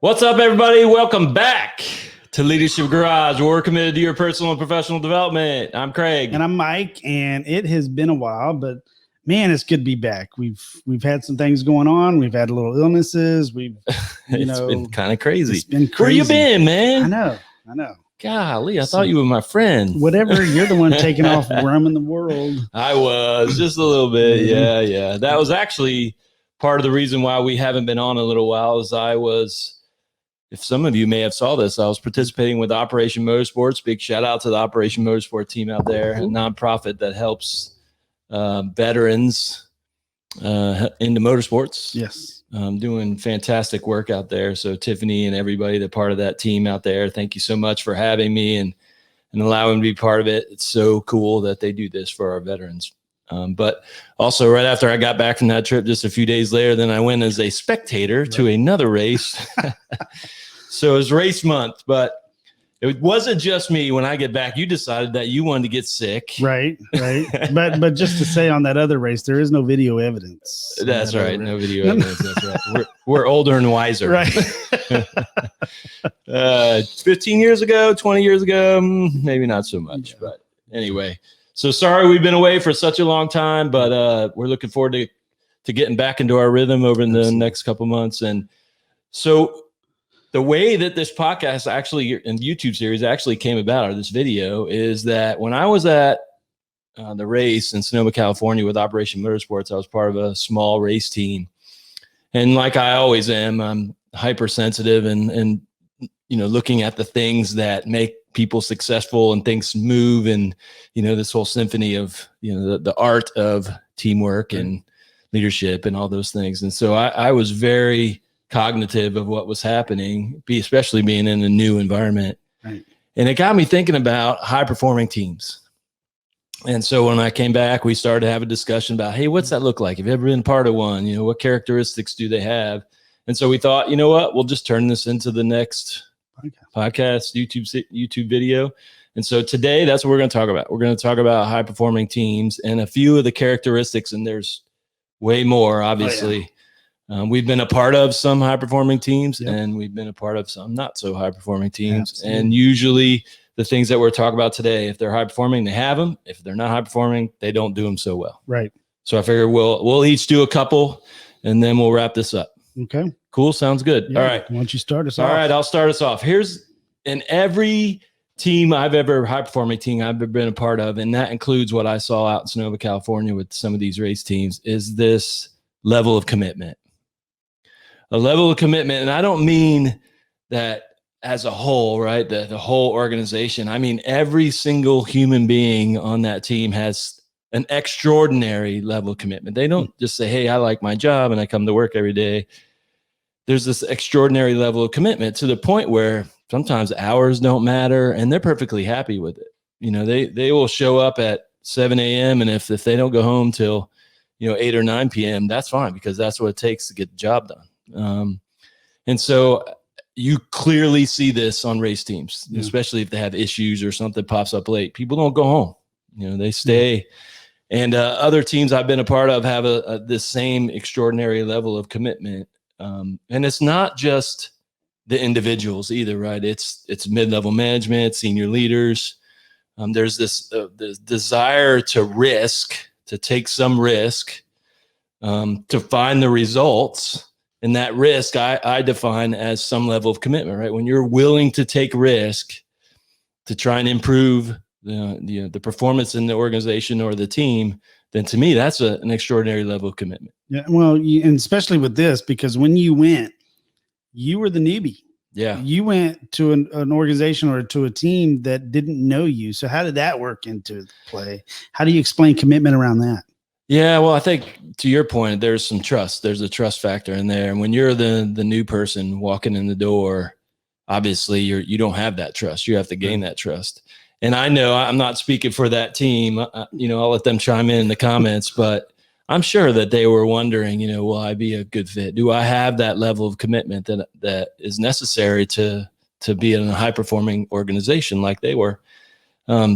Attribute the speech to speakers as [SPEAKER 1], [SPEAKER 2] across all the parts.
[SPEAKER 1] What's up, everybody? Welcome back to Leadership Garage, where we're committed to your personal and professional development. I'm Craig.
[SPEAKER 2] And I'm Mike, and it has been a while, but man, it's good to be back. We've had some things going on. We've had little illnesses.
[SPEAKER 1] It's been kind of crazy.
[SPEAKER 2] It's been crazy.
[SPEAKER 1] Where you been, man?
[SPEAKER 2] I know.
[SPEAKER 1] Golly, I thought you were my friend.
[SPEAKER 2] Whatever, you're the one taking off roaming the world.
[SPEAKER 1] I was, just a little bit. Yeah. That was actually part of the reason why we haven't been on a little while is if some of you may have saw this, I was participating with Operation Motorsports. Big shout out to the Operation Motorsport team out there, a nonprofit that helps veterans into motorsports.
[SPEAKER 2] Yes.
[SPEAKER 1] Doing fantastic work out there. So Tiffany and everybody that part of that team out there, thank you so much for having me and allowing me to be part of it. It's so cool that they do this for our veterans. But also right after I got back from that trip, just a few days later, then I went as a spectator to another race. So it was race month, but it wasn't just me. When I get back, you decided that you wanted to get sick.
[SPEAKER 2] Right. but just to say on that other race, there is no video evidence.
[SPEAKER 1] That's right. No video evidence. That's right. We're older and wiser.
[SPEAKER 2] Right.
[SPEAKER 1] 15 years ago, 20 years ago, maybe not so much. But anyway, so sorry we've been away for such a long time, but we're looking forward to getting back into our rhythm over in the next couple months. And so the way that this podcast actually and YouTube series actually came about, or this video, is that when I was at the race in Sonoma, California with Operation Motorsports, I was part of a small race team. And like I always am, I'm hypersensitive and looking at the things that make people successful and things move, and this whole symphony of the art of teamwork and leadership and all those things. And so I was very cognitive of what was happening, especially being in a new environment.
[SPEAKER 2] Right.
[SPEAKER 1] And it got me thinking about high performing teams. And so when I came back, we started to have a discussion about, hey, what's that look like? Have you ever been part of one? What characteristics do they have? And so we thought, you know what, we'll just turn this into the next podcast, YouTube video. And so today, that's what we're going to talk about. We're going to talk about high performing teams and a few of the characteristics, and there's way more, obviously. We've been a part of some high performing teams, and we've been a part of some not so high performing teams.
[SPEAKER 2] Absolutely.
[SPEAKER 1] And usually the things that we're talking about today, if they're high performing, they have them. If they're not high performing, they don't do them so well.
[SPEAKER 2] Right.
[SPEAKER 1] So I figure we'll each do a couple, and then we'll wrap this up.
[SPEAKER 2] Okay.
[SPEAKER 1] Cool. Sounds good.
[SPEAKER 2] Yeah.
[SPEAKER 1] All right.
[SPEAKER 2] Why don't you start us off?
[SPEAKER 1] All right. I'll start us off. In every team high performing team I've ever been a part of, and that includes what I saw out in Sonoma, California with some of these race teams, is this level of commitment. A level of commitment, and I don't mean that as a whole, right? The whole organization. I mean, every single human being on that team has an extraordinary level of commitment. They don't just say, hey, I like my job and I come to work every day. There's this extraordinary level of commitment to the point where sometimes hours don't matter and they're perfectly happy with it. They will show up at 7 a.m. and if they don't go home till 8 or 9 p.m., that's fine, because that's what it takes to get the job done. And so you clearly see this on race teams, especially if they have issues or something pops up late. People don't go home, they stay. And other teams I've been a part of have this same extraordinary level of commitment. And it's not just the individuals either, right? It's mid-level management, senior leaders. There's this desire to take some risk, to find the results. And that risk I define as some level of commitment, right? When you're willing to take risk to try and improve the performance in the organization or the team, then to me, that's an extraordinary level of commitment.
[SPEAKER 2] Yeah. Well, and especially with this, because when you went, you were the newbie.
[SPEAKER 1] Yeah.
[SPEAKER 2] You went to an organization or to a team that didn't know you. So how did that work into play? How do you explain commitment around that?
[SPEAKER 1] Yeah, well, I think to your point, there's some trust. There's a trust factor in there. And when you're the new person walking in the door, obviously you don't have that trust. You have to gain that trust. And I know I'm not speaking for that team. I'll let them chime in the comments, but I'm sure that they were wondering, will I be a good fit? Do I have that level of commitment that is necessary to be in a high performing organization like they were?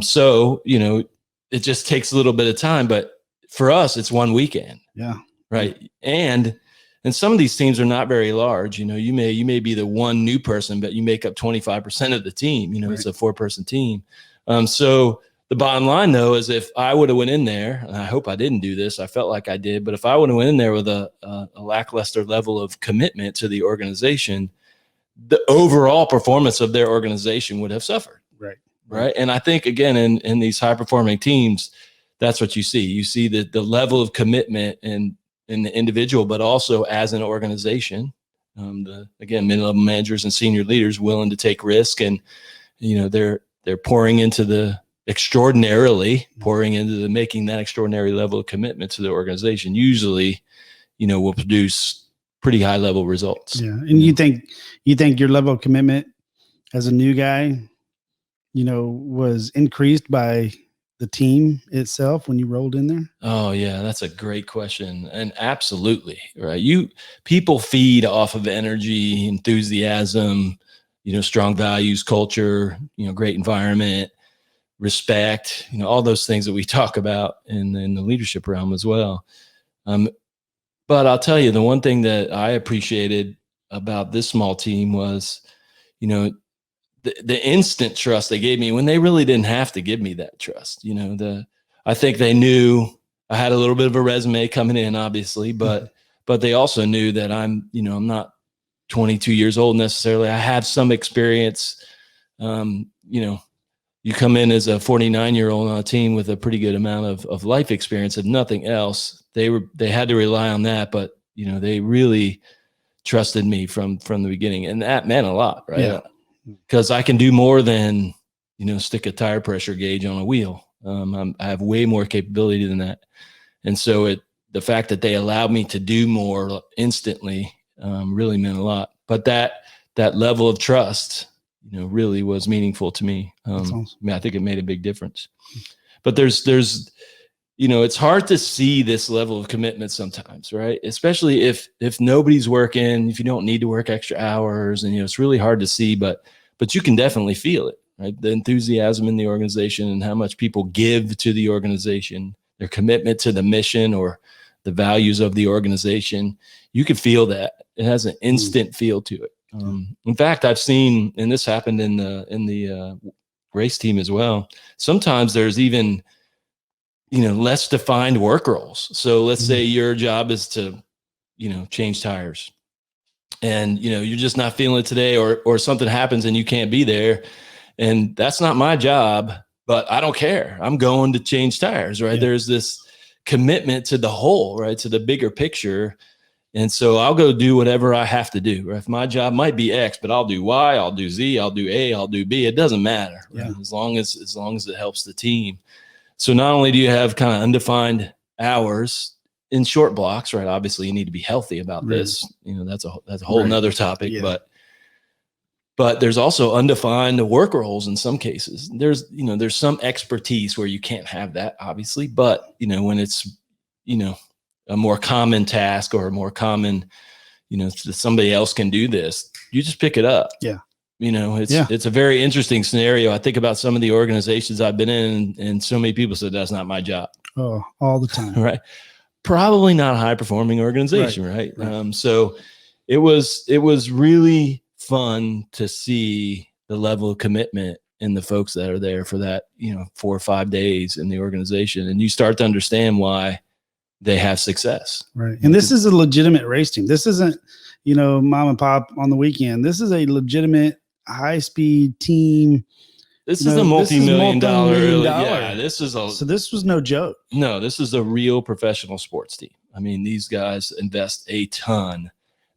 [SPEAKER 1] So it just takes a little bit of time, but for us, it's one weekend.
[SPEAKER 2] Yeah.
[SPEAKER 1] Right. And And some of these teams are not very large. You know, you may be the one new person, but you make up 25% of the team. You know,
[SPEAKER 2] Right.
[SPEAKER 1] It's a 4-person team. So the bottom line, though, is if I would have went in there, and I hope I didn't do this, I felt like I did, but if I would have went in there with a lackluster level of commitment to the organization, the overall performance of their organization would have suffered. Right. And I think, again, in these high-performing teams, that's what you see. You see the level of commitment in the individual, but also as an organization. Again, mid-level managers and senior leaders willing to take risk, and they're pouring into the making that extraordinary level of commitment to the organization. Usually, will produce pretty high level results.
[SPEAKER 2] Yeah, and you think your level of commitment as a new guy, was increased by the team itself when you rolled in there?
[SPEAKER 1] Oh yeah, that's a great question. And absolutely, right. People feed off of energy, enthusiasm, strong values, culture, great environment, respect, all those things that we talk about in the leadership realm as well. But I'll tell you, the one thing that I appreciated about this small team was, the instant trust they gave me when they really didn't have to give me that trust. I think they knew I had a little bit of a resume coming in, obviously, but they also knew that I'm not 22 years old necessarily. I have some experience. You come in as a 49-year-old on a team with a pretty good amount of life experience, if nothing else. They had to rely on that, but they really trusted me from the beginning, and that meant a lot, right?
[SPEAKER 2] Yeah.
[SPEAKER 1] Because I can do more than stick a tire pressure gauge on a wheel. I have way more capability than that, and so the fact that they allowed me to do more instantly really meant a lot. But that level of trust, really was meaningful to me.
[SPEAKER 2] Awesome.
[SPEAKER 1] I think it made a big difference. But there's it's hard to see this level of commitment sometimes, right? Especially if nobody's working, if you don't need to work extra hours, and it's really hard to see, but you can definitely feel it, right? The enthusiasm in the organization and how much people give to the organization, their commitment to the mission or the values of the organization. You can feel that. It has an instant feel to it. In fact, I've seen, and this happened in the race team as well, sometimes there's even less defined work roles. So let's say your job is to change tires, and you're just not feeling it today, or something happens and you can't be there, and that's not my job, but I don't care, I'm going to change tires, right? There's this commitment to the whole, right, to the bigger picture. And so I'll go do whatever I have to do, right? If my job might be X, but I'll do Y, I'll do Z, I'll do A, I'll do B. It doesn't matter, right? As long as it helps the team. So not only do you have kind of undefined hours in short blocks, right? Obviously you need to be healthy about this. That's a whole nother topic, but there's also undefined work roles in some cases. There's some expertise where you can't have that, obviously, but when it's, a more common task or a more common, somebody else can do this, you just pick it up.
[SPEAKER 2] Yeah.
[SPEAKER 1] It's a very interesting scenario. I think about some of the organizations I've been in, and so many people said, that's not my job.
[SPEAKER 2] Oh, all the time.
[SPEAKER 1] Right. Probably not a high performing organization. Right. So it was really fun to see the level of commitment in the folks that are there for that, 4 or 5 days in the organization. And you start to understand why they have success.
[SPEAKER 2] Right. And this is a legitimate race team. This isn't, mom and pop on the weekend. This is a legitimate high-speed team.
[SPEAKER 1] This is a multi-million dollar.
[SPEAKER 2] Yeah, so this was no joke.
[SPEAKER 1] No, this is a real professional sports team. I mean, these guys invest a ton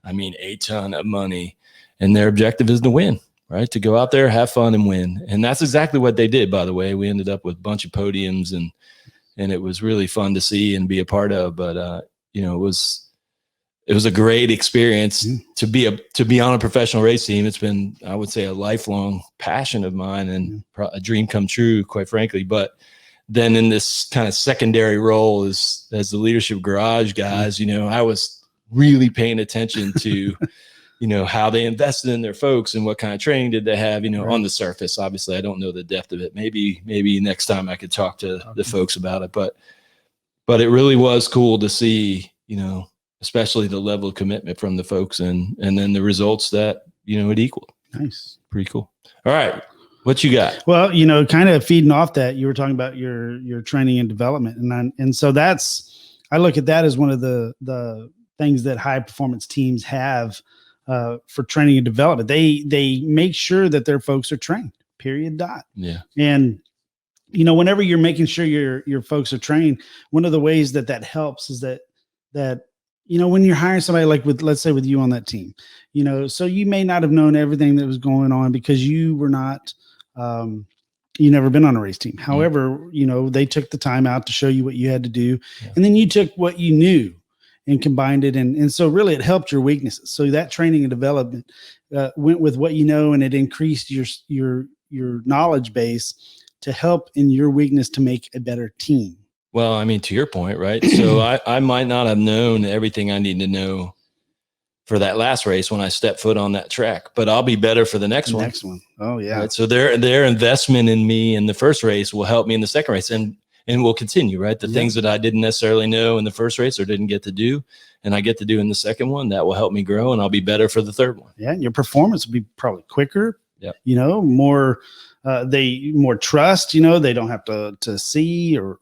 [SPEAKER 1] of money, and their objective is to win, right? To go out there, have fun, and win. And that's exactly what they did, by the way. We ended up with a bunch of podiums, and it was really fun to see and be a part of. But it was a great experience to be on a professional race team. It's been, I would say, a lifelong passion of mine and a dream come true, quite frankly. But then in this kind of secondary role as the leadership garage guys, I was really paying attention to, how they invested in their folks and what kind of training did they have, on the surface. Obviously, I don't know the depth of it. Maybe next time I could talk to the folks about it. But it really was cool to see, especially the level of commitment from the folks and then the results that, it equaled.
[SPEAKER 2] Nice.
[SPEAKER 1] Pretty cool. All right. What you got?
[SPEAKER 2] Well, kind of feeding off that, you were talking about your training and development. And so I look at that as one of the things that high performance teams have for training and development. They make sure that their folks are trained, period.
[SPEAKER 1] Yeah.
[SPEAKER 2] And, whenever you're making sure your folks are trained, one of the ways that helps is that, when you're hiring somebody like let's say with you on that team, so you may not have known everything that was going on because you were not, you never been on a race team. However, they took the time out to show you what you had to do. Yeah. And then you took what you knew and combined it. And so really it helped your weaknesses. So that training and development went with what and it increased your knowledge base to help in your weakness to make a better team.
[SPEAKER 1] Well, I mean, to your point, right? So I might not have known everything I need to know for that last race when I step foot on that track, but I'll be better for the next one.
[SPEAKER 2] Oh yeah.
[SPEAKER 1] Right? So their investment in me in the first race will help me in the second race and will continue, right? The things that I didn't necessarily know in the first race or didn't get to do, and I get to do in the second one, that will help me grow and I'll be better for the third one.
[SPEAKER 2] Yeah. And your performance will be probably quicker,
[SPEAKER 1] yeah.
[SPEAKER 2] More, more trust, they don't have to see or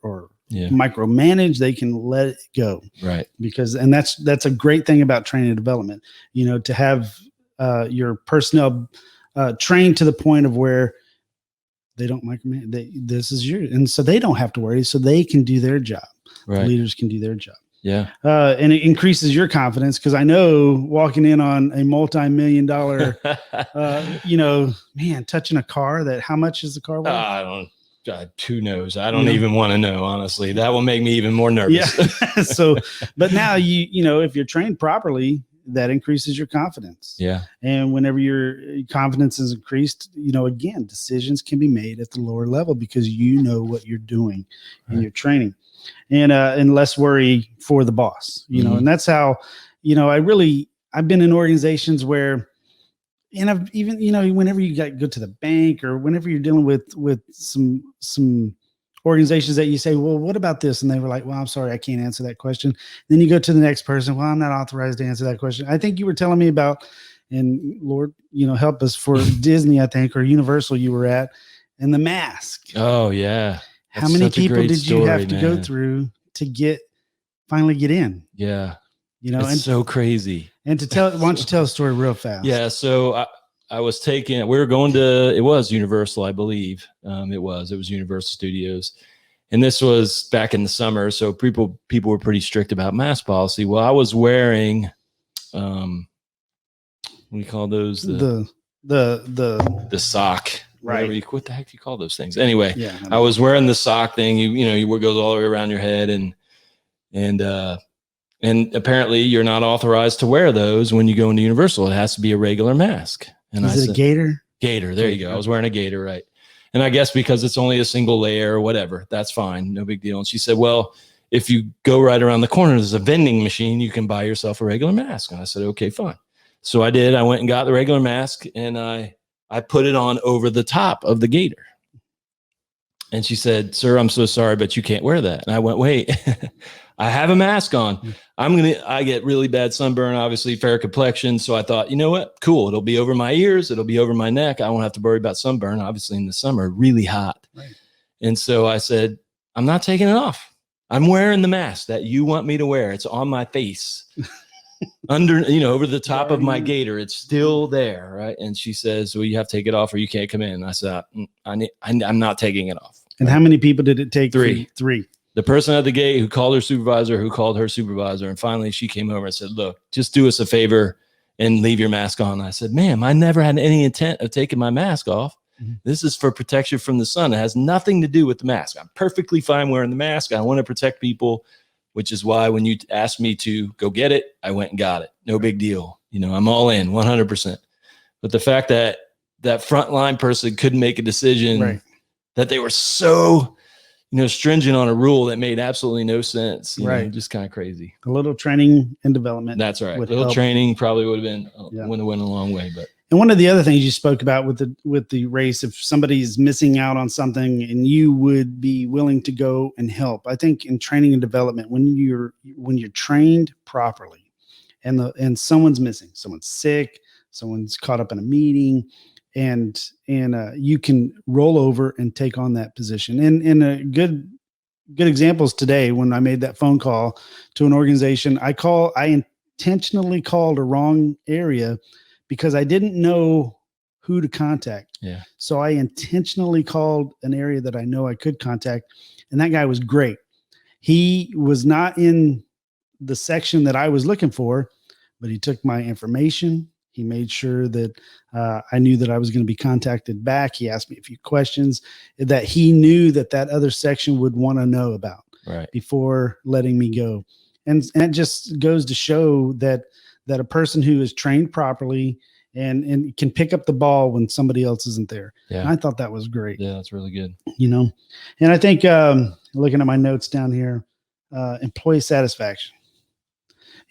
[SPEAKER 2] micromanage. They can let it go,
[SPEAKER 1] right?
[SPEAKER 2] And that's a great thing about training and development, to have your personnel trained to the point of where they don't micromanage. This is and so they don't have to worry, so they can do their job.
[SPEAKER 1] Right.
[SPEAKER 2] The leaders can do their job.
[SPEAKER 1] Yeah.
[SPEAKER 2] And it increases your confidence because I know walking in on a multi-million-dollar, touching a car how much is the car worth?
[SPEAKER 1] I don't. God, who knows? I don't even want to know, honestly. That will make me even more nervous.
[SPEAKER 2] Yeah. So, but now if you're trained properly, that increases your confidence.
[SPEAKER 1] Yeah.
[SPEAKER 2] And whenever your confidence is increased, again, decisions can be made at the lower level because you know what you're doing in your training, and less worry for the boss, and that's how, I've been in organizations where, and I've even, whenever you go to the bank or whenever you're dealing with some organizations that you say, well, what about this? And they were like, well, I'm sorry, I can't answer that question. Then you go to the next person. Well, I'm not authorized to answer that question. I think you were telling me about, and Lord, help us, for Disney, I think, or Universal you were at, and the mask.
[SPEAKER 1] Oh yeah.
[SPEAKER 2] How many people did you have to go through to finally get in?
[SPEAKER 1] Yeah.
[SPEAKER 2] It's
[SPEAKER 1] so crazy.
[SPEAKER 2] And why don't you tell a story real fast?
[SPEAKER 1] Yeah. So I was we were going to, it was Universal, I believe. It was Universal Studios. And this was back in the summer. So people were pretty strict about mask policy. Well, I was wearing, what do you call those? The sock.
[SPEAKER 2] Right.
[SPEAKER 1] What the heck do you call those things? Anyway,
[SPEAKER 2] yeah,
[SPEAKER 1] I was wearing the sock thing. It goes all the way around your head, and apparently you're not authorized to wear those when you go into Universal. It has to be a regular mask. And
[SPEAKER 2] Is it a gator?
[SPEAKER 1] Gator. There you go. I was wearing a gator, right? And I guess because it's only a single layer or whatever, that's fine. No big deal. And she said, well, if you go right around the corner, there's a vending machine. You can buy yourself a regular mask. And I said, okay, fine. So I did. I went and got the regular mask, and I put it on over the top of the gator. And she said, sir, I'm so sorry, but you can't wear that. And I went, wait, I have a mask on. I get really bad sunburn, obviously fair complexion. So I thought, you know what? Cool. It'll be over my ears. It'll be over my neck. I won't have to worry about sunburn, obviously in the summer, really hot.
[SPEAKER 2] Right.
[SPEAKER 1] And so I said, I'm not taking it off. I'm wearing the mask that you want me to wear. It's on my face. Under, over the top of my gator, it's still there, right? And she says, well, you have to take it off or you can't come in. And I said, I'm not taking it off.
[SPEAKER 2] And how many people did it take?
[SPEAKER 1] Three.
[SPEAKER 2] The
[SPEAKER 1] person at the gate who called her supervisor, who called her supervisor. And finally she came over and said, look, just do us a favor and leave your mask on. I said, ma'am, I never had any intent of taking my mask off. Mm-hmm. This is for protection from the sun. It has nothing to do with the mask. I'm perfectly fine wearing the mask. I want to protect people, which is why when you asked me to go get it, I went and got it. No big deal. I'm all in 100%. But the fact that that frontline person couldn't make a decision, right, that they were so, stringent on a rule that made absolutely no sense.
[SPEAKER 2] Right.
[SPEAKER 1] Just kind of crazy.
[SPEAKER 2] A little training and development.
[SPEAKER 1] That's right. A little training probably would have been, would have went a long way. But
[SPEAKER 2] and one of the other things you spoke about with the race, if somebody's missing out on something and you would be willing to go and help, I think in training and development, when you're trained properly, and someone's missing, someone's sick, someone's caught up in a meeting, and you can roll over and take on that position. And a good examples today, when I made that phone call to an organization, I intentionally called a wrong area because I didn't know who to contact.
[SPEAKER 1] Yeah.
[SPEAKER 2] So I intentionally called an area that I know I could contact, and that guy was great. He was not in the section that I was looking for, but he took my information. He made sure that I knew that I was going to be contacted back. He asked me a few questions that he knew that other section would want to know about before letting me go. And it just goes to show that a person who is trained properly and can pick up the ball when somebody else isn't there.
[SPEAKER 1] Yeah.
[SPEAKER 2] And I thought that was great.
[SPEAKER 1] Yeah, that's really good.
[SPEAKER 2] And I think looking at my notes down here, employee satisfaction.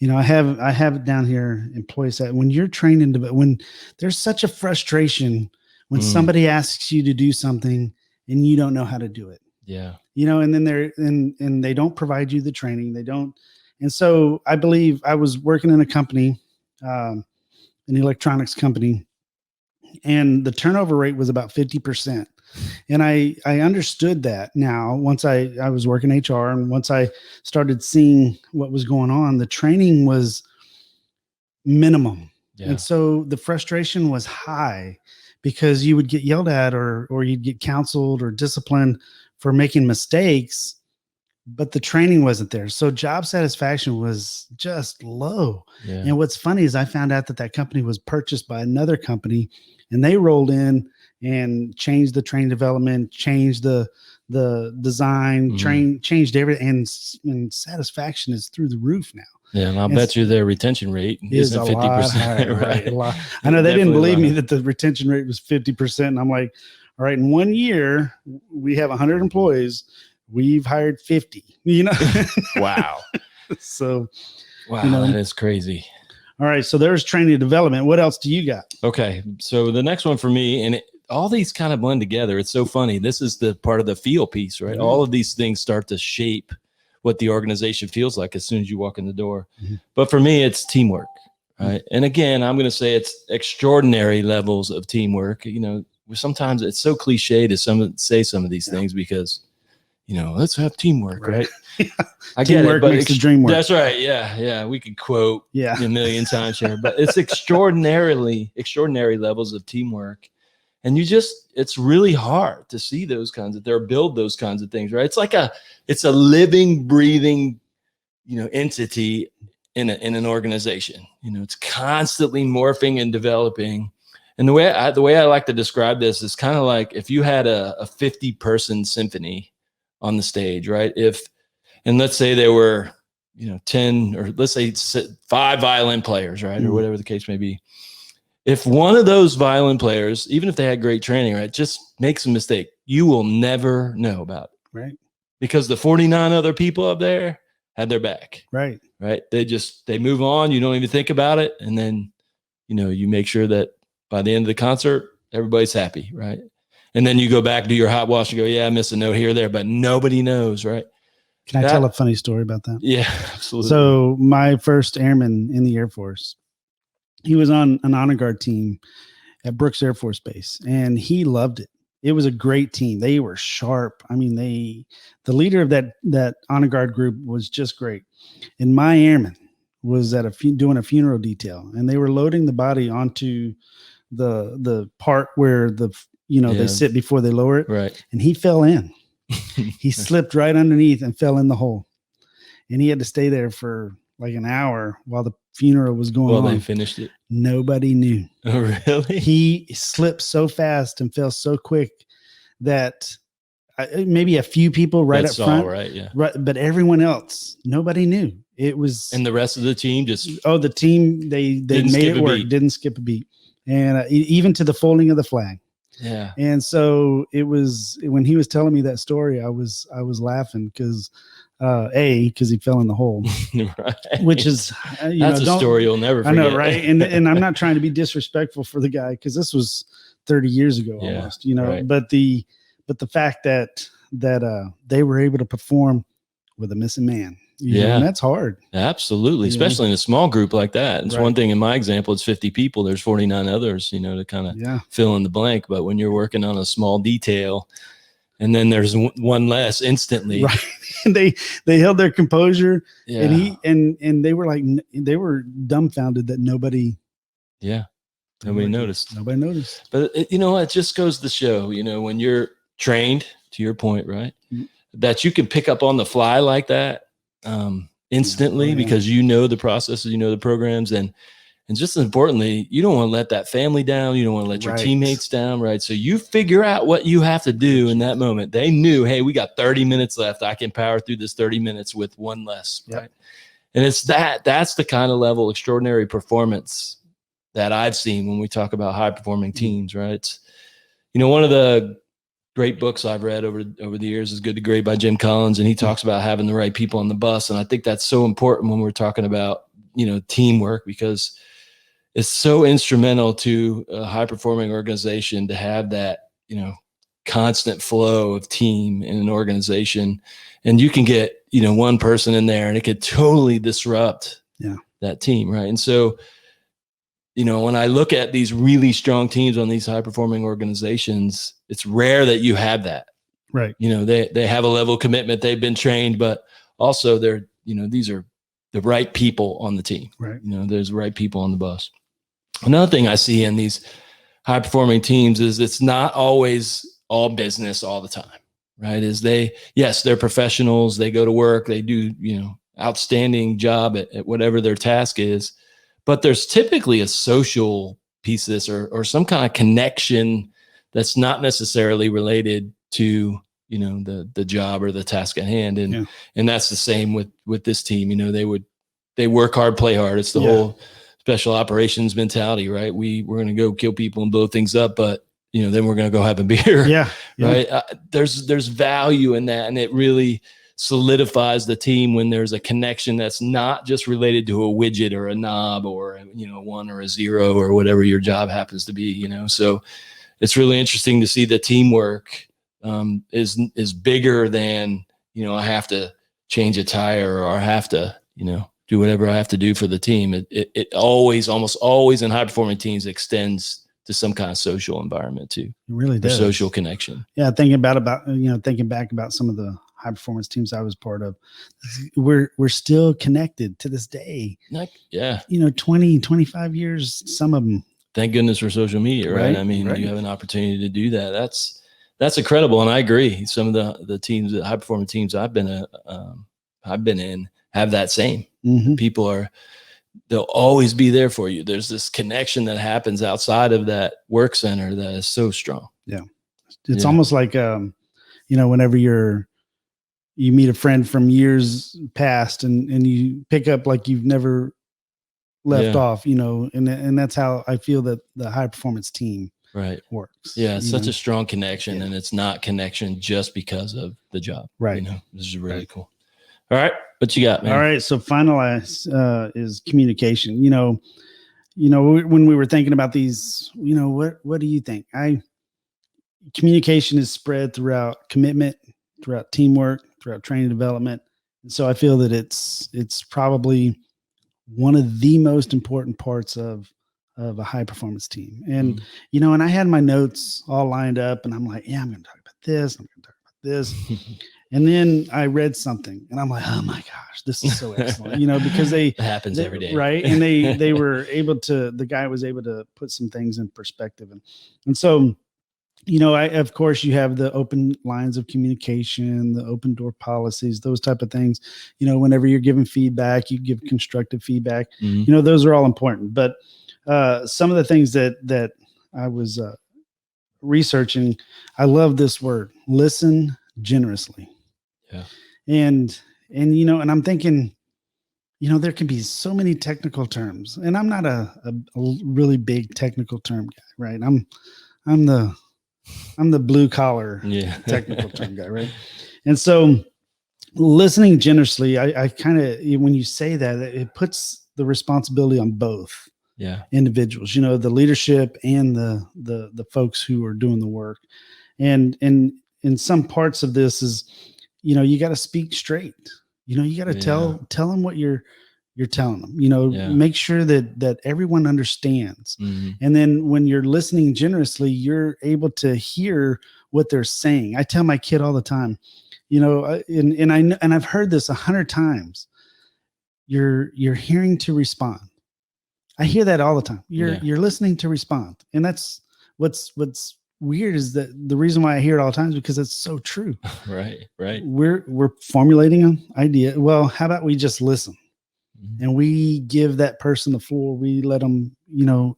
[SPEAKER 2] I have it down here, employee satisfaction. When you're trained when there's such a frustration when somebody asks you to do something and you don't know how to do it.
[SPEAKER 1] Yeah.
[SPEAKER 2] And then and they don't provide you the training. They don't. And so I believe I was working in a company, an electronics company, and the turnover rate was about 50%. And I understood that now once I was working HR, and once I started seeing what was going on, the training was minimum. Yeah. And so the frustration was high because you would get yelled at or you'd get counseled or disciplined for making mistakes, but the training wasn't there. So job satisfaction was just low. Yeah. And what's funny is I found out that company was purchased by another company, and they rolled in and changed the training development, changed the design, changed everything, and satisfaction is through the roof now.
[SPEAKER 1] Yeah, and I'll bet you their retention rate isn't 50%.
[SPEAKER 2] Right. A lot. I know they didn't believe me that the retention rate was 50%. And I'm like, all right, in 1 year, we have 100 employees. We've hired 50,
[SPEAKER 1] Wow.
[SPEAKER 2] So,
[SPEAKER 1] wow, that is crazy.
[SPEAKER 2] All right. So there's training and development. What else do you got?
[SPEAKER 1] Okay. So the next one for me, and all these kind of blend together. It's so funny. This is the part of the feel piece, right? Mm-hmm. All of these things start to shape what the organization feels like as soon as you walk in the door. Mm-hmm. But for me, it's teamwork, right? Mm-hmm. And again, I'm going to say it's extraordinary levels of teamwork. Sometimes it's so cliche to say some of these things because, let's have teamwork, right? I get
[SPEAKER 2] teamwork
[SPEAKER 1] it, but
[SPEAKER 2] makes the dream work.
[SPEAKER 1] That's right. Yeah. We could quote a million times here, but it's extraordinary levels of teamwork. And it's really hard to see those kinds of, build those kinds of things, right? It's a living, breathing, entity in an organization. It's constantly morphing and developing. And the way I like to describe this is kind of like if you had a 50-person symphony on the stage, right? And let's say there were, 10 or let's say 5 violin players, right? Or whatever the case may be. If one of those violin players, even if they had great training, right, just makes a mistake, you will never know about it.
[SPEAKER 2] Right.
[SPEAKER 1] Because the 49 other people up there had their back.
[SPEAKER 2] Right.
[SPEAKER 1] Right. They move on. You don't even think about it. And then, you make sure that by the end of the concert, everybody's happy. Right. And then you go back, do your hot wash and go, yeah, I missed a note here or there, but nobody knows. Right.
[SPEAKER 2] Can I tell a funny story about that?
[SPEAKER 1] Yeah, absolutely.
[SPEAKER 2] So my first airman in the Air Force, he was on an honor guard team at Brooks Air Force Base, and he loved it. It was a great team. They were sharp. I mean, the leader of that honor guard group was just great. And my airman was doing a funeral detail, and they were loading the body onto the part where they sit before they lower it.
[SPEAKER 1] Right.
[SPEAKER 2] And he fell in. He slipped right underneath and fell in the hole. And he had to stay there for like an hour while the funeral was going on.
[SPEAKER 1] Well, they finished it.
[SPEAKER 2] Nobody knew.
[SPEAKER 1] Oh, really?
[SPEAKER 2] He slipped so fast and fell so quick that maybe a few people up front,
[SPEAKER 1] right? Yeah.
[SPEAKER 2] Right, but everyone else, nobody knew. It was,
[SPEAKER 1] and the rest of the team
[SPEAKER 2] the team they made it work. Didn't skip a beat, and even to the folding of the flag.
[SPEAKER 1] Yeah.
[SPEAKER 2] And so it was, when he was telling me that story, I was laughing because because he fell in the hole,
[SPEAKER 1] right.
[SPEAKER 2] Which is,
[SPEAKER 1] that's a story you'll never forget.
[SPEAKER 2] I know, right? And I'm not trying to be disrespectful for the guy because this was 30 years ago almost, right. But the fact that they were able to perform with a missing man.
[SPEAKER 1] Yeah.
[SPEAKER 2] And that's hard.
[SPEAKER 1] Absolutely. Especially in a small group like that. It's
[SPEAKER 2] Right.
[SPEAKER 1] one thing in my example, it's 50 people. There's 49 others, to kind of fill in the blank. But when you're working on a small detail and then there's one less instantly.
[SPEAKER 2] Right. And they held their composure,
[SPEAKER 1] Yeah.
[SPEAKER 2] and they were like, they were dumbfounded that nobody
[SPEAKER 1] noticed.
[SPEAKER 2] Nobody noticed.
[SPEAKER 1] But it just goes to show, when you're trained, to your point, right, that you can pick up on the fly like that instantly because the processes, the programs, and just as importantly, you don't want to let that family down. You don't want to let your teammates down, right? So you figure out what you have to do in that moment. They knew, hey, we got 30 minutes left. I can power through this 30 minutes with one less, right? And it's that's the kind of level extraordinary performance that I've seen when we talk about high performing teams, right? It's, one of the great books I've read over the years is Good to Great by Jim Collins. And he talks about having the right people on the bus. And I think that's so important when we're talking about, teamwork, because it's so instrumental to a high performing organization to have that, constant flow of team in an organization. And you can get, one person in there and it could totally disrupt that team. Right. And so, when I look at these really strong teams on these high performing organizations, it's rare that you have that.
[SPEAKER 2] Right.
[SPEAKER 1] They have a level of commitment. They've been trained, but also they're, these are the right people on the team.
[SPEAKER 2] Right.
[SPEAKER 1] There's the right people on the bus. Another thing I see in these high performing teams is it's not always all business all the time, right? They're professionals. They go to work. They do, outstanding job at whatever their task is. But there's typically a social piece of this or some kind of connection that's not necessarily related to, the job or the task at hand. And that's the same with this team. They work hard, play hard. It's the whole special operations mentality, right? We're going to go kill people and blow things up, but then we're going to go have a beer.
[SPEAKER 2] Yeah.
[SPEAKER 1] Right. There's value in that. And it really solidifies the team when there's a connection that's not just related to a widget or a knob or a 1 or a 0 or whatever your job happens to be. So it's really interesting to see the teamwork is bigger than I have to change a tire or I have to do whatever I have to do for the team. It always, almost always in high performing teams extends to some kind of social environment too.
[SPEAKER 2] It really does.
[SPEAKER 1] Social connection.
[SPEAKER 2] Yeah, thinking back about some of the high performance teams I was part of, we're still connected to this day. 20, 25 years, some of them.
[SPEAKER 1] Thank goodness for social media, right? I mean, you have an opportunity to do that. That's incredible. And I agree. Some of the teams, the high performing teams I've been in have that same. People they'll always be there for you. There's this connection that happens outside of that work center that is so strong.
[SPEAKER 2] Yeah. It's almost like, whenever you meet a friend from years past and you pick up like you've never left off, and that's how I feel that the high performance team works.
[SPEAKER 1] Yeah. It's such a strong connection and it's not connection just because of the job.
[SPEAKER 2] Right.
[SPEAKER 1] This is really cool. All right. What you got, man?
[SPEAKER 2] All right. So finalize is communication. When we were thinking about these, what do you think? Communication is spread throughout commitment, throughout teamwork, throughout training development. And so I feel that it's probably one of the most important parts of a high performance team. And, and I had my notes all lined up and I'm like, I'm going to talk about this. I'm going to talk about this. And then I read something and I'm like, oh my gosh, this is so excellent, because it
[SPEAKER 1] happens every day.
[SPEAKER 2] Right. And the guy was able to put some things in perspective. And so, of course you have the open lines of communication, the open door policies, those type of things. Whenever you're giving feedback, you give constructive feedback, those are all important. But some of the things that I was researching, I love this word, listen generously.
[SPEAKER 1] Yeah.
[SPEAKER 2] And I'm thinking, there can be so many technical terms, and I'm not a really big technical term guy, right? I'm the blue collar technical term guy, right? And so listening generously, I kind of, when you say that, it puts the responsibility on both individuals, the leadership and the folks who are doing the work. And in some parts of this is, you got to speak straight. You got to
[SPEAKER 1] Yeah.
[SPEAKER 2] tell them what you're telling them,
[SPEAKER 1] Yeah.
[SPEAKER 2] make sure that everyone understands.
[SPEAKER 1] Mhm.
[SPEAKER 2] And then when you're listening generously, you're able to hear what they're saying. I tell my kid all the time, and I've heard this 100 times. You're hearing to respond. I hear that all the time. You're listening to respond. And that's what's weird is that the reason why I hear it all the time is because it's so true.
[SPEAKER 1] Right.
[SPEAKER 2] We're formulating an idea. Well, how about we just listen?
[SPEAKER 1] Mhm.
[SPEAKER 2] And we give that person the floor. We let them,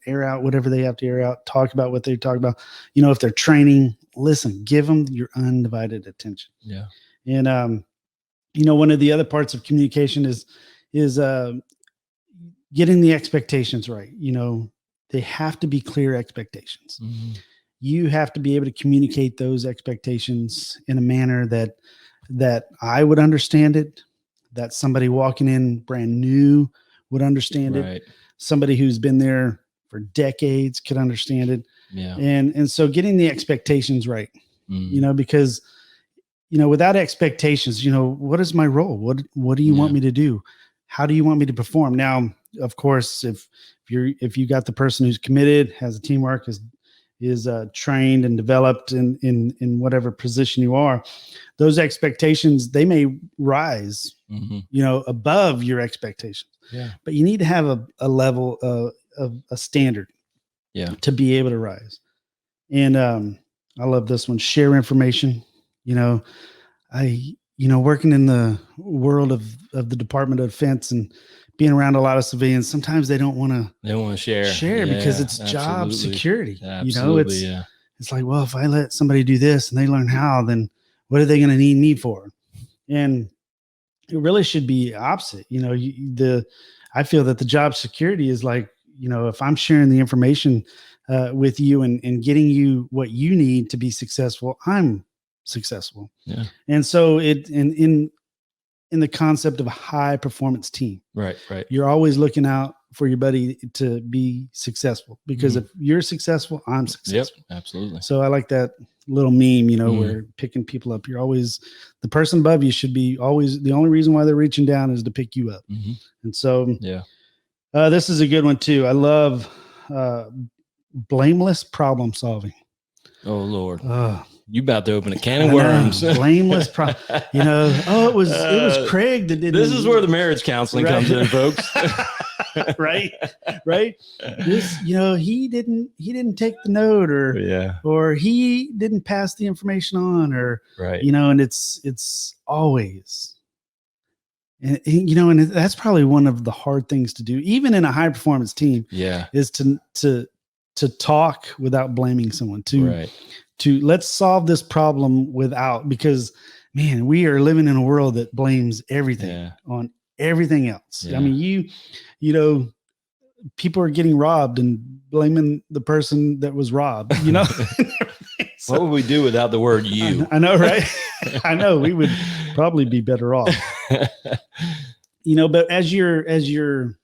[SPEAKER 2] air out whatever they have to air out, talk about what they talk about. If they're training, listen, give them your undivided attention.
[SPEAKER 1] Yeah.
[SPEAKER 2] And, one of the other parts of communication is getting the expectations right. They have to be clear expectations.
[SPEAKER 1] Mhm.
[SPEAKER 2] You have to be able to communicate those expectations in a manner that I would understand it, that somebody walking in brand new would understand
[SPEAKER 1] Right.
[SPEAKER 2] it. Somebody who's been there for decades could understand it.
[SPEAKER 1] Yeah.
[SPEAKER 2] And so getting the expectations right,
[SPEAKER 1] Mhm.
[SPEAKER 2] because, without expectations, what is my role? What do you want me to do? How do you want me to perform? Now, of course, if you got the person who's committed, has a teamwork, is trained and developed in whatever position you are, those expectations, they may rise, above your expectations.
[SPEAKER 1] Yeah.
[SPEAKER 2] But you need to have a level of a standard, to be able to rise. And I love this one. Share information. Working in the world of the Department of Defense and being around a lot of civilians, sometimes they don't want to share because it's job security.
[SPEAKER 1] Absolutely.
[SPEAKER 2] It's like, well, if I let somebody do this and they learn how, then what are they going to need me for? And it really should be opposite. I feel that the job security is like, if I'm sharing the information with you and getting you what you need to be successful, I'm successful.
[SPEAKER 1] Yeah.
[SPEAKER 2] And so in the concept of a high performance team,
[SPEAKER 1] right.
[SPEAKER 2] You're always looking out for your buddy to be successful, because if you're successful, I'm successful.
[SPEAKER 1] Yep, absolutely.
[SPEAKER 2] So I like that little meme, where picking people up, you're always, the person above you should be always, the only reason why they're reaching down is to pick you up. And so, this is a good one too. I love blameless problem solving.
[SPEAKER 1] Oh Lord. You about to open a can of worms.
[SPEAKER 2] Blameless it was Craig that did
[SPEAKER 1] this. Is where the marriage counseling comes in, folks.
[SPEAKER 2] right. This, he didn't take the note, or he didn't pass the information on, or and it's always, and that's probably one of the hard things to do, even in a high performance team. Is to talk without blaming someone, to let's solve this problem without, because man, we are living in a world that blames everything on everything else. I mean, people are getting robbed and blaming the person that was robbed, So,
[SPEAKER 1] what would we do without the word you?
[SPEAKER 2] I know, right? I know we would probably be better off. But as you're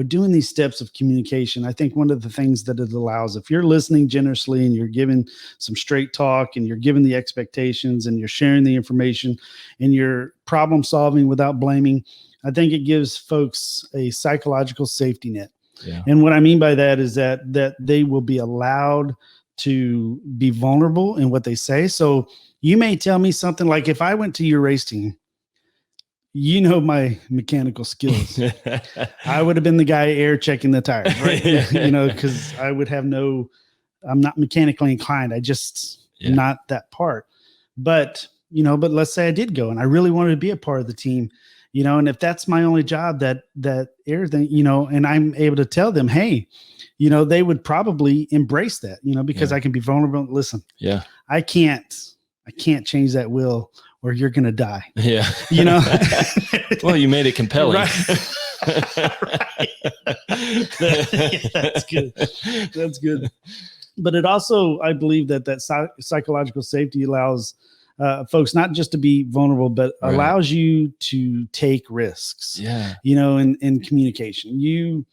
[SPEAKER 2] doing these steps of communication, I think one of the things that it allows, if you're listening generously and you're giving some straight talk and you're giving the expectations and you're sharing the information and you're problem solving without blaming, I think it gives folks a psychological safety net. And what I mean by that is that they will be allowed to be vulnerable in what they say. So you may tell me something like, if I went to your race team, my mechanical skills, I would have been the guy air checking the tires, right? Because I would have I'm not mechanically inclined. I just am not that part. But let's say I did go and I really wanted to be a part of the team, and if that's my only job, that air thing, and I'm able to tell them, hey, they would probably embrace that, because I can be vulnerable. Listen, I can't change that will, or you're going to die.
[SPEAKER 1] Well, you made it compelling.
[SPEAKER 2] That's good. But it also, I believe that psychological safety allows folks not just to be vulnerable, but allows you to take risks. In communication,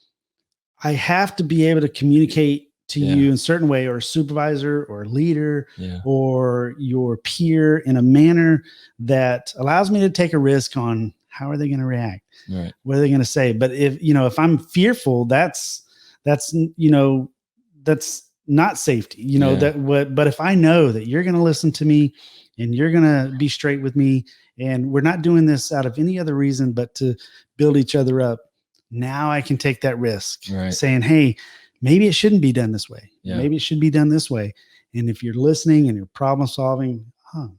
[SPEAKER 2] I have to be able to communicate to
[SPEAKER 1] Yeah.
[SPEAKER 2] you in a certain way, or a supervisor or a leader
[SPEAKER 1] Yeah.
[SPEAKER 2] or your peer in a manner that allows me to take a risk on how are they going to react?
[SPEAKER 1] Right.
[SPEAKER 2] What are they going to say? But if I'm fearful, that's not safety,
[SPEAKER 1] Yeah.
[SPEAKER 2] but if I know that you're going to listen to me and you're going to be straight with me, and we're not doing this out of any other reason but to build each other up, now I can take that risk,
[SPEAKER 1] Right.
[SPEAKER 2] saying, hey, maybe it shouldn't be done this way.
[SPEAKER 1] Yeah.
[SPEAKER 2] Maybe it should be done this way. And if you're listening and you're problem solving,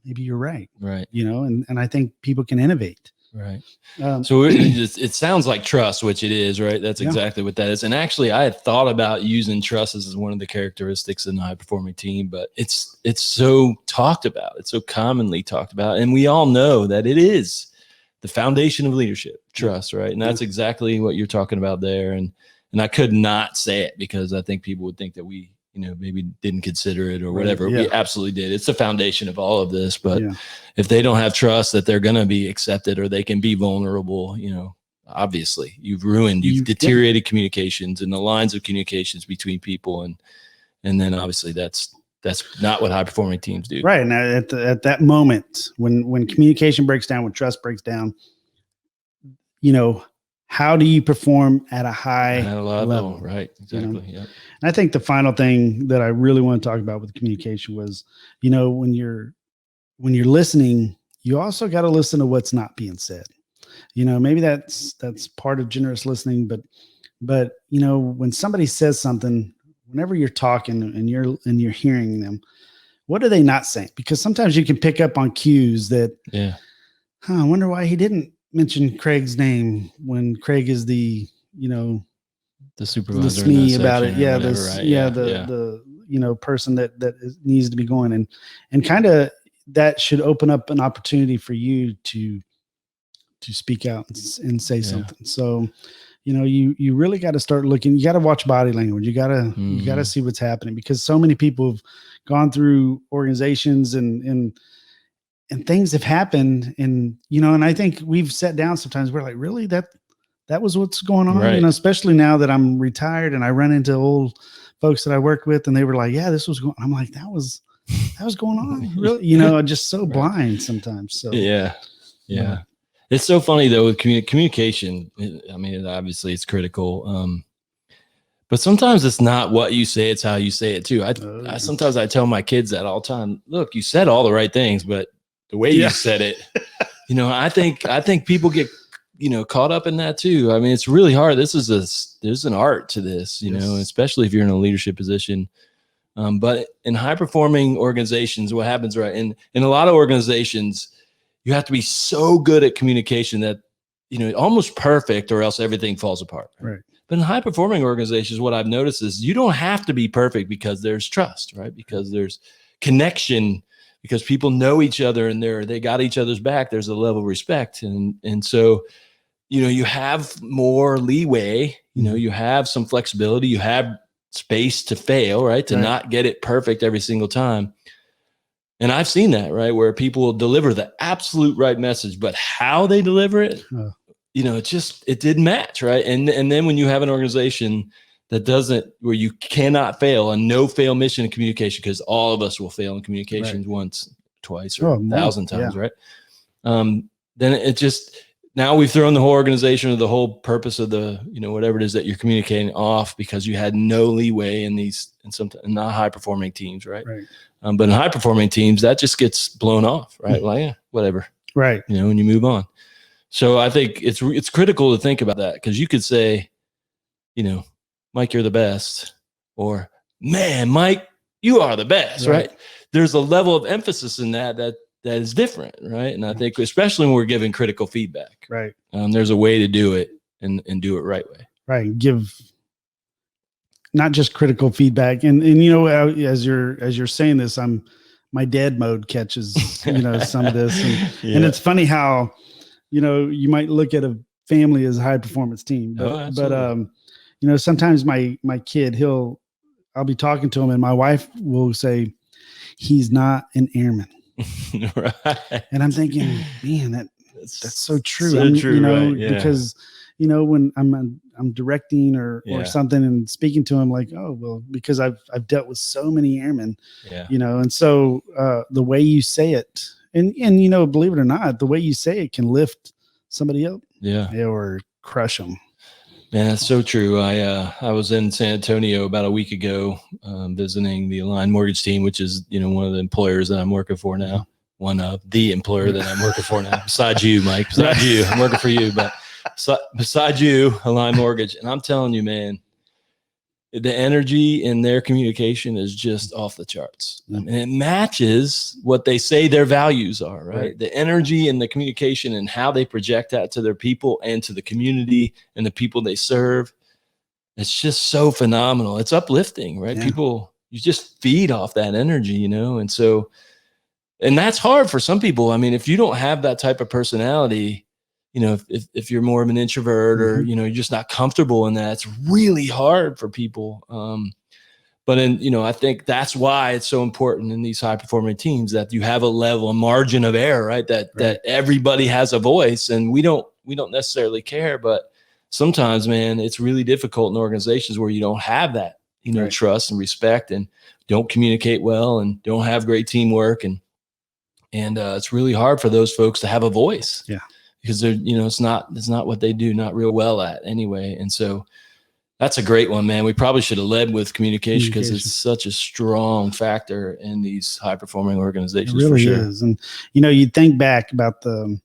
[SPEAKER 2] maybe you're right.
[SPEAKER 1] Right.
[SPEAKER 2] And I think people can innovate.
[SPEAKER 1] Right.
[SPEAKER 2] Um,
[SPEAKER 1] So it sounds like trust, which it is, right? That's
[SPEAKER 2] Yeah.
[SPEAKER 1] exactly what that is. And actually, I had thought about using trust as one of the characteristics in a high performing team, but it's so talked about. It's so commonly talked about. And we all know that it is the foundation of leadership, trust, right? And that's exactly what you're talking about there. And I could not say it because I think people would think that we, maybe didn't consider it or whatever.
[SPEAKER 2] Right. Yeah.
[SPEAKER 1] We absolutely did. It's the foundation of all of this. But
[SPEAKER 2] Yeah.
[SPEAKER 1] if they don't have trust that they're going to be accepted or they can be vulnerable, obviously you've deteriorated communications and the lines of communications between people. And then obviously that's not what high performing teams do.
[SPEAKER 2] Right. And at that moment, when communication breaks down, when trust breaks down, how do you perform at a high level?
[SPEAKER 1] Right. Exactly. Yeah.
[SPEAKER 2] And I think the final thing that I really want to talk about with communication was, when you're listening, you also got to listen to what's not being said. Maybe that's part of generous listening, but when somebody says something, whenever you're talking and you're hearing them, what are they not saying? Because sometimes you can pick up on cues that, I wonder why he didn't mention Craig's name when Craig is the
[SPEAKER 1] supervisor,
[SPEAKER 2] the SME about it. Yeah.
[SPEAKER 1] Whatever, right?
[SPEAKER 2] The person that needs to be going, and kind of that should open up an opportunity for you to speak out and say something. So, you really got to start looking, you got to watch body language. You got to see what's happening, because so many people have gone through organizations and things have happened, and I think we've sat down sometimes, we're like, really, that was what's going on,
[SPEAKER 1] right.
[SPEAKER 2] Especially now that I'm retired and I run into old folks that I worked with, and they were like, yeah, this was going, I'm like, that was going on, really, just so blind sometimes. So
[SPEAKER 1] yeah. It's so funny though with communication. I mean, obviously it's critical, but sometimes it's not what you say; it's how you say it too. Sometimes I tell my kids that all the time. Look, you said all the right things, but the way you said it, I think people get caught up in that too. I mean, it's really hard. There's an art to this, especially if you're in a leadership position. But in high performing organizations, what happens, right? In a lot of organizations, you have to be so good at communication that, almost perfect, or else everything falls apart.
[SPEAKER 2] Right.
[SPEAKER 1] But in high performing organizations, what I've noticed is you don't have to be perfect, because there's trust, right? Because there's connection, because people know each other and they got each other's back. There's a level of respect. And so, you have more leeway, you have some flexibility, you have space to fail, right? To not get it perfect every single time. And I've seen that, right? Where people will deliver the absolute right message, but how they deliver it, it didn't match, right? And then when you have an organization that where you cannot fail, a no fail mission in communication, because all of us will fail in communications once, twice, or 1,000 times, right? Then now we've thrown the whole organization or the whole purpose of the, whatever it is that you're communicating off, because you had no leeway in not high performing teams, right? But in high performing teams, that just gets blown off, right? Like, whatever,
[SPEAKER 2] right?
[SPEAKER 1] When you move on. So I think it's critical to think about that, because you could say, Mike, you're the best, or man, Mike, you are the best, right? There's a level of emphasis in that is different, right? And I think especially when we're giving critical feedback,
[SPEAKER 2] right?
[SPEAKER 1] There's a way to do it and do it right way.
[SPEAKER 2] Right. Give not just critical feedback, and as you're saying this, my dad mode catches some of this, and it's funny how you might look at a family as a high performance team, but sometimes my kid, I'll be talking to him, and my wife will say, he's not an airman.
[SPEAKER 1] Right.
[SPEAKER 2] And I'm thinking, man, that's so true.
[SPEAKER 1] So true, right?
[SPEAKER 2] Because when I'm I'm directing or something and speaking to them like, oh, well, because I've dealt with so many airmen, and so the way you say it and, believe it or not, the way you say it can lift somebody up or crush them.
[SPEAKER 1] Man, that's so true. I was in San Antonio about a week ago, visiting the Align Mortgage team, which is, one of the employers that I'm working for now. One of the employer that I'm working for now, besides you, Mike, besides you, I'm working for you, but besides you, Align Mortgage. And I'm telling you, man, the energy in their communication is just off the charts. I mean, it matches what they say their values are, right? The energy and the communication and how they project that to their people and to the community and the people they serve. It's just so phenomenal. It's uplifting, right? People, you just feed off that energy, and so, and that's hard for some people. I mean, if you don't have that type of personality, if you're more of an introvert or, you're just not comfortable in that, it's really hard for people. But then, I think that's why it's so important in these high performing teams that you have a margin of error, right? That everybody has a voice, and we don't necessarily care, but sometimes, man, it's really difficult in organizations where you don't have that, trust and respect and don't communicate well and don't have great teamwork. And it's really hard for those folks to have a voice. Yeah. Because they're, it's not what they do, not real well at anyway. And so that's a great one, man. We probably should have led with communication because it's such a strong factor in these high performing organizations.
[SPEAKER 2] It really
[SPEAKER 1] for sure.
[SPEAKER 2] is. And, you think back about the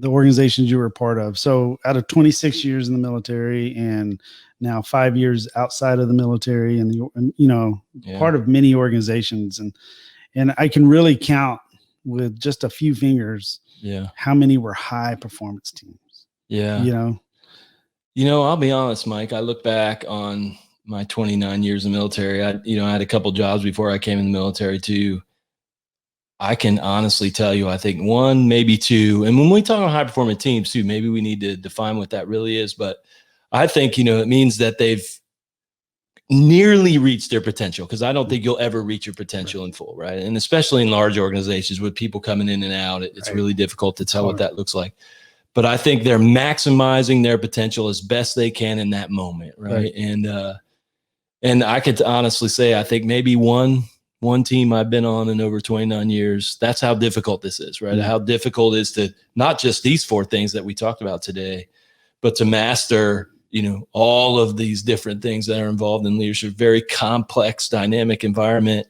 [SPEAKER 2] organizations you were a part of. So out of 26 years in the military and now 5 years outside of the military and, part of many organizations. And I can really count with just a few fingers how many were high performance teams.
[SPEAKER 1] I'll be honest, Mike, I look back on my 29 years in the military. I had a couple jobs before I came in the military too. I can honestly tell you, I think one, maybe two. And when we talk about high performing teams too, maybe we need to define what that really is. But I think, it means that they've nearly reached their potential, because I don't think you'll ever reach your potential in full, right? And especially in large organizations with people coming in and out, it's really difficult to tell what that looks like. But I think they're maximizing their potential as best they can in that moment, right? And I could honestly say, I think maybe one team I've been on in over 29 years, that's how difficult this is, right? How difficult it is to not just these four things that we talked about today, but to master all of these different things that are involved in leadership, very complex, dynamic environment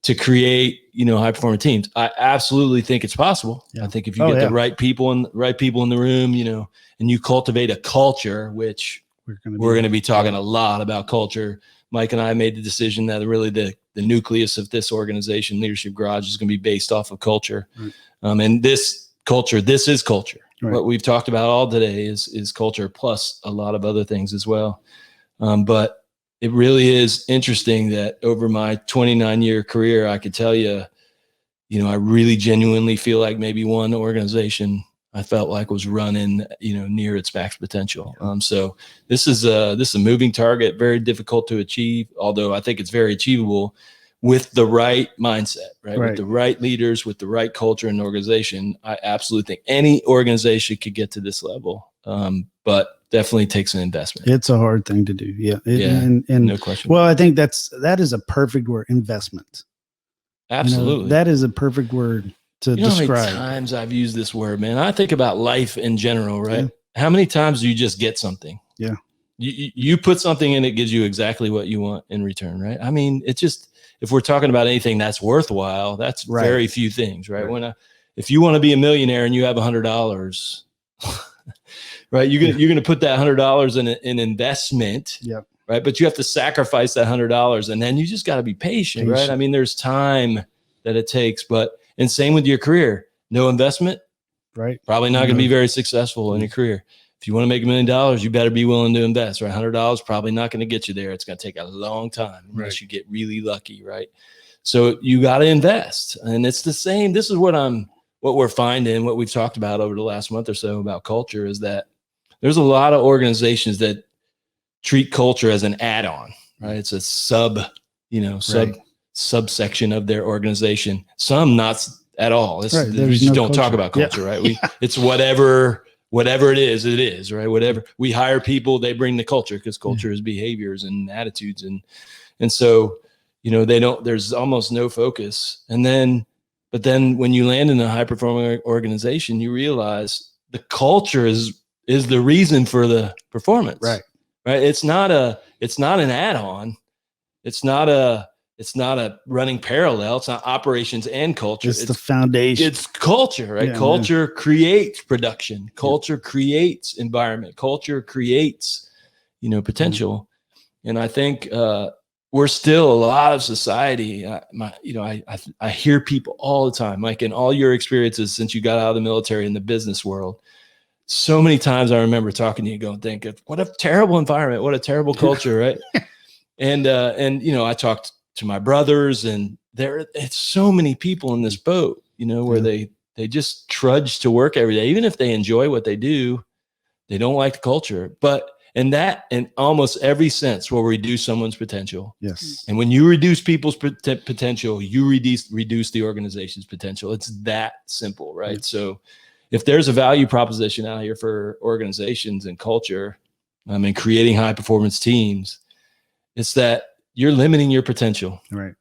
[SPEAKER 1] to create, high performing teams. I absolutely think it's possible. I think if you get the right people in the room, and you cultivate a culture, which we're going to be talking a lot about culture. Mike and I made the decision that really the nucleus of this organization, Leadership Garage, is going to be based off of culture. And this is culture. What we've talked about all today is culture, plus a lot of other things as well. But it really is interesting that over my 29-year career, I could tell you, I really genuinely feel like maybe one organization I felt like was running, near its max potential. So this is a moving target, very difficult to achieve, although I think it's very achievable with the right mindset, right? With the right leaders, with the right culture and organization. I absolutely think any organization could get to this level, but definitely takes an investment.
[SPEAKER 2] It's a hard thing to do. And
[SPEAKER 1] no question.
[SPEAKER 2] Well, I think that is a perfect word, investment.
[SPEAKER 1] Absolutely.
[SPEAKER 2] That is a perfect word to describe.
[SPEAKER 1] How many times I've used this word, man? I think about life in general, right? How many times do you just get something? Yeah. You put something in, it gives you exactly what you want in return, right? I mean, it's just, if we're talking about anything that's worthwhile, that's very few things, right? If you want to be a millionaire and you have $100, right, you're going to put that $100 in an investment, right? But you have to sacrifice that $100, and then you just got to be patient, right? I mean, there's time that it takes, and same with your career. No investment, right? Probably not going to be very successful in your career. If you want to make $1 million, you better be willing to invest, right? $100 probably not going to get you there. It's going to take a long time unless you get really lucky, right? So you got to invest, and it's the same. This is what we're finding, what we've talked about over the last month or so about culture, is that there's a lot of organizations that treat culture as an add-on, right? It's a subsection of their organization. Some not at all. We just don't talk about culture, right? It's whatever whatever it is, right? Whatever we hire people, they bring the culture, because culture is behaviors and attitudes. And so, there's almost no focus. But then when you land in a high performing organization, you realize the culture is the reason for the performance.
[SPEAKER 2] Right.
[SPEAKER 1] It's not an add-on. It's not a running parallel. It's not operations and culture.
[SPEAKER 2] It's the foundation.
[SPEAKER 1] It's culture, right?
[SPEAKER 2] Yeah,
[SPEAKER 1] Culture creates production. Culture creates environment. Culture creates, potential. And I think we're still a lot of society. I hear people all the time, like in all your experiences since you got out of the military in the business world. So many times I remember talking to you, going, think of what a terrible environment, what a terrible culture, right? And I talked to my brothers, and it's so many people in this boat, where they just trudge to work every day. Even if they enjoy what they do, they don't like the culture. But in almost every sense will reduce someone's potential.
[SPEAKER 2] Yes.
[SPEAKER 1] And when you reduce people's potential, you reduce the organization's potential. It's that simple, right? Yes. So if there's a value proposition out here for organizations and culture, and creating high performance teams, it's that you're limiting your potential.
[SPEAKER 2] Right.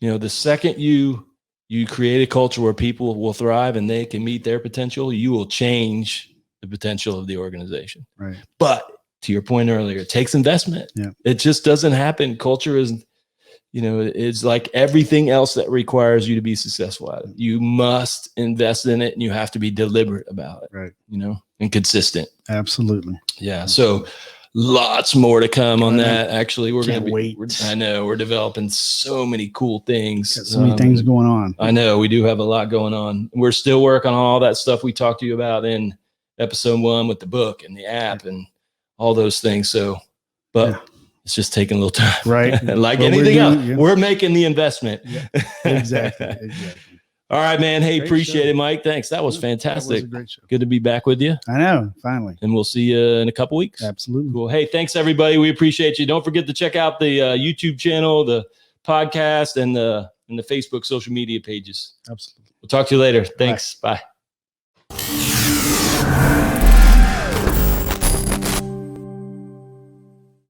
[SPEAKER 1] The second you create a culture where people will thrive and they can meet their potential, you will change the potential of the organization.
[SPEAKER 2] Right.
[SPEAKER 1] But to your point earlier, it takes investment.
[SPEAKER 2] Yeah. It
[SPEAKER 1] just doesn't happen. Culture is, it's like everything else that requires you to be successful at it. You must invest in it, and you have to be deliberate about it.
[SPEAKER 2] Right.
[SPEAKER 1] And consistent.
[SPEAKER 2] Absolutely.
[SPEAKER 1] Yeah. So lots more to come on that. Actually, we're going to
[SPEAKER 2] wait.
[SPEAKER 1] I know we're developing so many cool things.
[SPEAKER 2] Got so many things going on.
[SPEAKER 1] I know we do have a lot going on. We're still working on all that stuff we talked to you about in episode 1 with the book and the app and all those things. So, but it's just taking a little time,
[SPEAKER 2] right?
[SPEAKER 1] Like anything else, we're making the investment.
[SPEAKER 2] Yeah. Exactly.
[SPEAKER 1] All right, man. Hey,
[SPEAKER 2] Great
[SPEAKER 1] appreciate
[SPEAKER 2] show.
[SPEAKER 1] it, Mike. Thanks. That was fantastic.
[SPEAKER 2] That was a great show.
[SPEAKER 1] Good to be back with you.
[SPEAKER 2] I know, finally.
[SPEAKER 1] And we'll see you in a couple weeks.
[SPEAKER 2] Absolutely.
[SPEAKER 1] Cool. Hey, thanks everybody. We appreciate you. Don't forget to check out the YouTube channel, the podcast, and the Facebook social media pages.
[SPEAKER 2] Absolutely.
[SPEAKER 1] We'll talk to you later. Thanks. Bye.